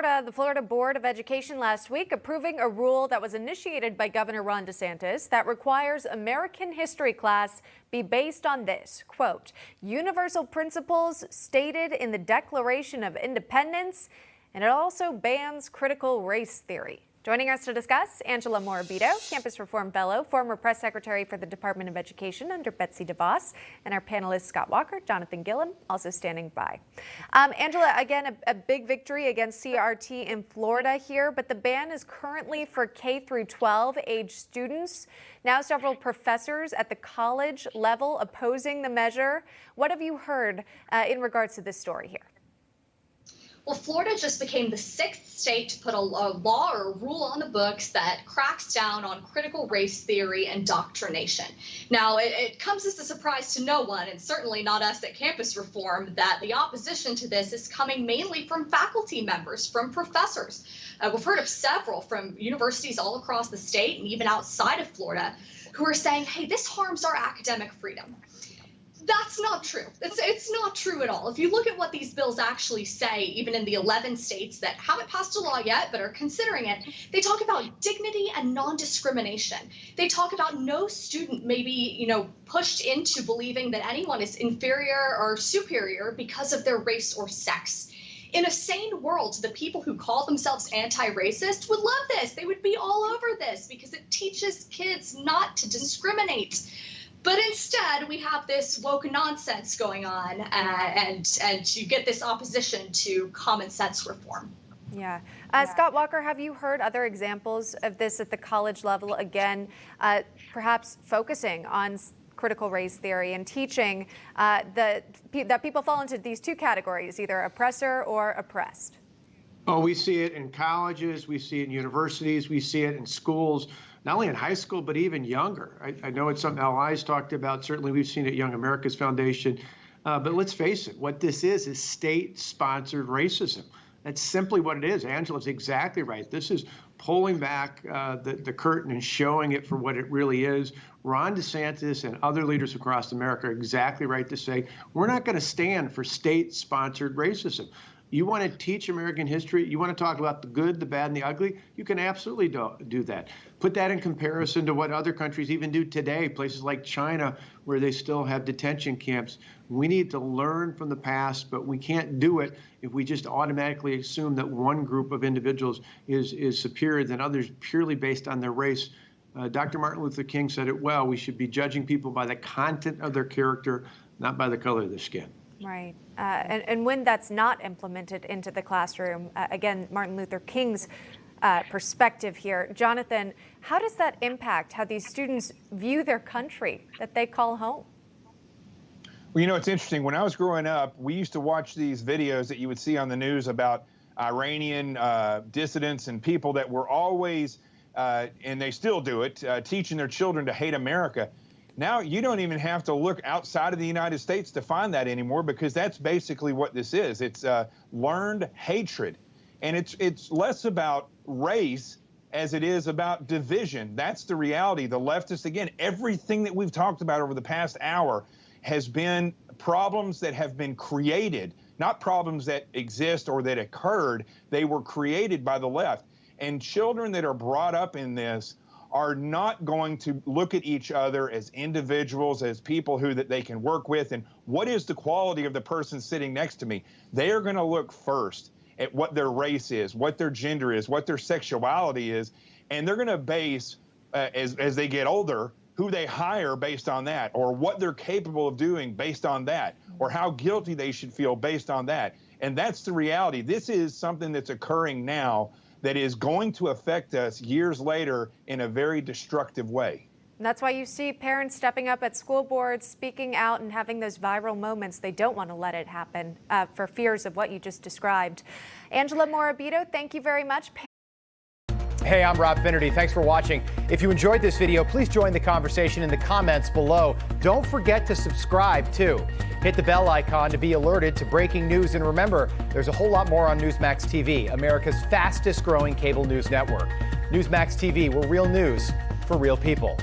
Florida, the Florida Board of Education last week approving a rule that was initiated by Governor Ron DeSantis that requires American history class be based on this, quote, universal principles stated in the Declaration of Independence, and it also bans critical race theory. Joining us to discuss, Angela Morabito, Campus Reform Fellow, former press secretary for the Department of Education under Betsy DeVos, and our panelist, Scott Walker, Jonathan Gilliam, also standing by. Angela, again, a big victory against CRT in Florida here, but the ban is currently for K-12 age students. Now several professors at the college level opposing the measure. What have you heard in regards to this story here? Well, Florida just became the 6th state to put a law or a rule on the books that cracks down on critical race theory and indoctrination. Now, it comes as a surprise to no one, and certainly not us at Campus Reform, that the opposition to this is coming mainly from faculty members, from professors. We've heard of several from universities all across the state and even outside of Florida who are saying, hey, this harms our academic freedom. That's not true. It's not true at all. If you look at what these bills actually say, even in the 11 states that haven't passed a law yet but are considering it, they talk about dignity and non-discrimination. They talk about no student may be, pushed into believing that anyone is inferior or superior because of their race or sex. In a sane world, the people who call themselves anti-racist would love this. They would be all over this because it teaches kids not to discriminate. But instead, we have this woke nonsense going on, and you get this opposition to common sense reform. Yeah. Scott Walker, have you heard other examples of this at the college level, again, perhaps focusing on critical race theory and teaching that people fall into these two categories, either oppressor or oppressed? Oh, we see it in colleges, we see it in universities, we see it in schools. Not only in high school, but even younger. I know it's something LI's talked about. Certainly, we've seen it at Young America's Foundation. But let's face it, what this is state-sponsored racism. That's simply what it is. Angela's exactly right. This is pulling back the curtain and showing it for what it really is. Ron DeSantis and other leaders across America are exactly right to say, we're not going to stand for state-sponsored racism. You want to teach American history, you want to talk about the good, the bad, and the ugly, you can absolutely do that. Put that in comparison to what other countries even do today, places like China, where they still have detention camps. We need to learn from the past, but we can't do it if we just automatically assume that one group of individuals is superior than others purely based on their race. Dr. Martin Luther King said it well, we should be judging people by the content of their character, not by the color of their skin. Right. And when that's not implemented into the classroom, again, Martin Luther King's perspective here. Jonathan, how does that impact how these students view their country that they call home? Well, it's interesting. When I was growing up, we used to watch these videos that you would see on the news about Iranian dissidents and people that were always, and they still do it, teaching their children to hate America. Now, you don't even have to look outside of the United States to find that anymore, because that's basically what this is. It's learned hatred. And it's less about race as it is about division. That's the reality. The leftists, again, everything that we've talked about over the past hour has been problems that have been created, not problems that exist or that occurred. They were created by the left. And children that are brought up in this are not going to look at each other as individuals, as people that they can work with, and what is the quality of the person sitting next to me. They are going to look first at what their race is, what their gender is, what their sexuality is, and they're going to base, as they get older, who they hire based on that, or what they're capable of doing based on that, or how guilty they should feel based on that. And that's the reality. This is something that's occurring now that is going to affect us years later in a very destructive way. And that's why you see parents stepping up at school boards, speaking out and having those viral moments. They don't want to let it happen for fears of what you just described. Angela Morabito, thank you very much. Hey, I'm Rob Finnerty. Thanks for watching. If you enjoyed this video, please join the conversation in the comments below. Don't forget to subscribe, too. Hit the bell icon to be alerted to breaking news. And remember, there's a whole lot more on Newsmax TV, America's fastest growing cable news network. Newsmax TV, where real news for real people.